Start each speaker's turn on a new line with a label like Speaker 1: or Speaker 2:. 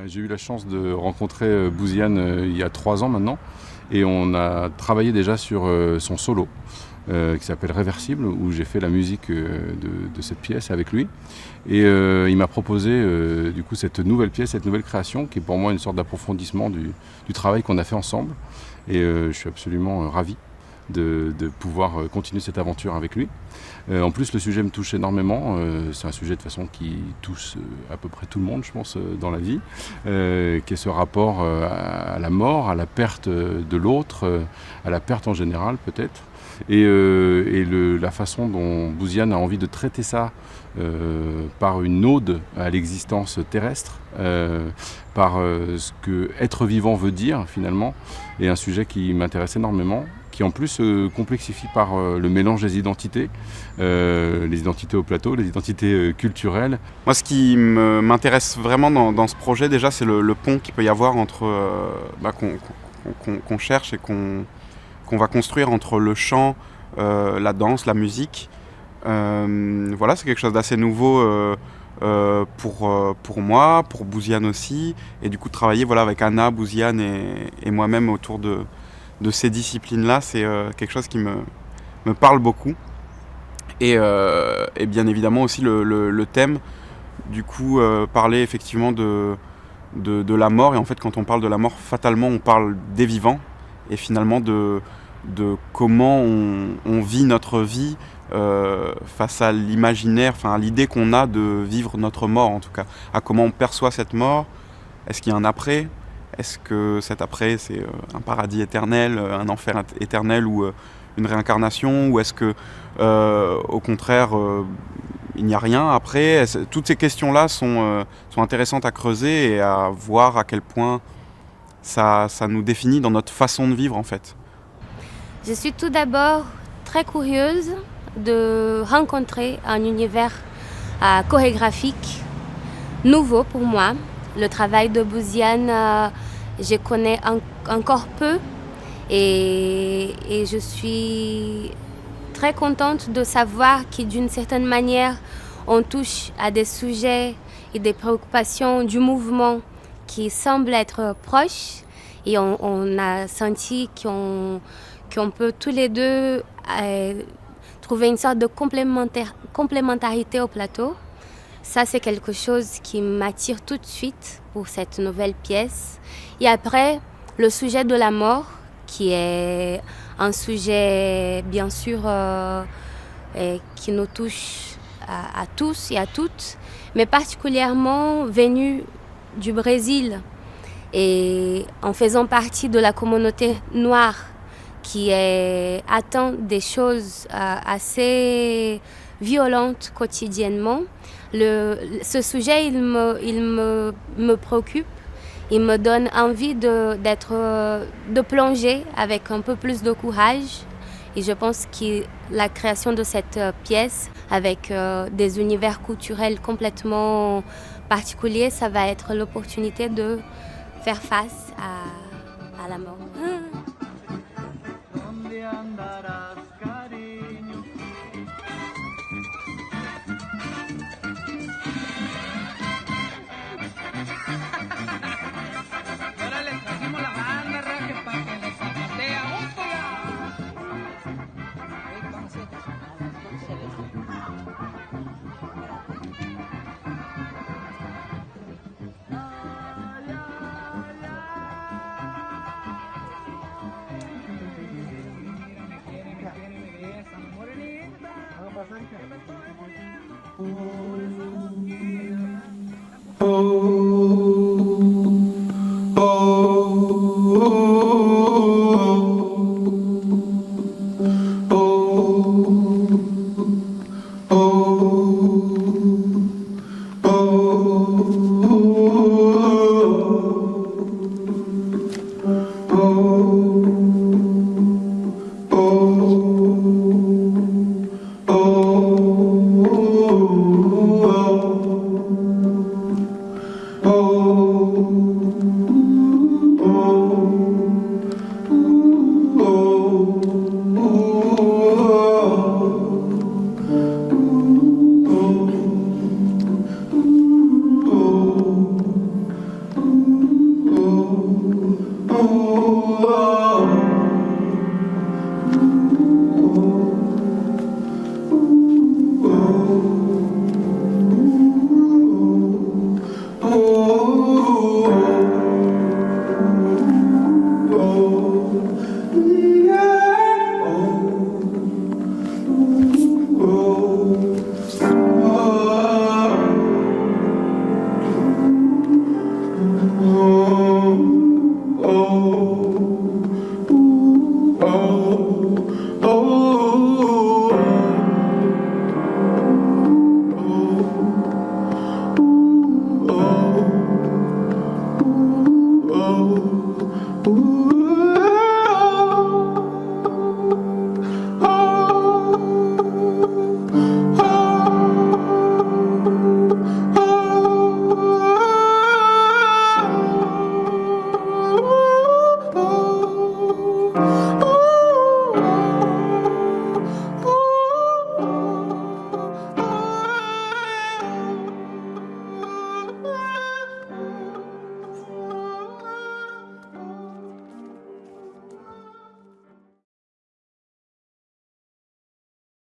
Speaker 1: J'ai eu la chance de rencontrer Bouziane il y a 3 ans maintenant et on a travaillé déjà sur son solo qui s'appelle Réversible où j'ai fait la musique de cette pièce avec lui et il m'a proposé du coup cette nouvelle pièce, cette nouvelle création qui est pour moi une sorte d'approfondissement du travail qu'on a fait ensemble et je suis absolument ravi de pouvoir continuer cette aventure avec lui. En plus, le sujet me touche énormément. C'est un sujet de façon qui touche à peu près tout le monde, je pense, dans la vie, qui est ce rapport à la mort, à la perte de l'autre, à la perte en général peut-être. Et la façon dont Bouziane a envie de traiter ça par une ode à l'existence terrestre, par ce que être vivant veut dire finalement, est un sujet qui m'intéresse énormément, qui en plus complexifie par le mélange des identités au plateau, les identités culturelles.
Speaker 2: Moi, ce qui m'intéresse vraiment dans ce projet, déjà, c'est le pont qu'il peut y avoir entre qu'on cherche et qu'on va construire entre le chant, la danse, la musique. Voilà, c'est quelque chose d'assez nouveau pour moi, pour Bouziane aussi, et du coup de travailler avec Anna, Bouziane et moi-même autour de ces disciplines-là, c'est quelque chose qui me parle beaucoup. Et bien évidemment aussi le thème, du coup parler effectivement de la mort, et en fait quand on parle de la mort, fatalement on parle des vivants, et finalement de comment on vit notre vie face à l'imaginaire, enfin à l'idée qu'on a de vivre notre mort en tout cas, à comment on perçoit cette mort. Est-ce qu'il y a un après ? Est-ce que cet après c'est un paradis éternel, un enfer éternel ou une réincarnation ? Ou est-ce que au contraire il n'y a rien après ? Toutes ces questions-là sont intéressantes à creuser et à voir à quel point ça nous définit dans notre façon de vivre en fait.
Speaker 3: Je suis tout d'abord très curieuse de rencontrer un univers chorégraphique nouveau pour moi. Le travail de Bouziane, je connais encore peu et je suis très contente de savoir que d'une certaine manière, on touche à des sujets et des préoccupations du mouvement qui semblent être proches et on a senti qu'on peut tous les deux trouver une sorte de complémentarité au plateau. Ça, c'est quelque chose qui m'attire tout de suite pour cette nouvelle pièce. Et après, le sujet de la mort, qui est un sujet, bien sûr, qui nous touche à tous et à toutes, mais particulièrement venu du Brésil et en faisant partie de la communauté noire qui attend des choses assez violentes quotidiennement. Ce sujet, il me préoccupe, il me donne envie de plonger avec un peu plus de courage. Et je pense que la création de cette pièce, avec des univers culturels complètement particuliers, ça va être l'opportunité de faire face à la mort.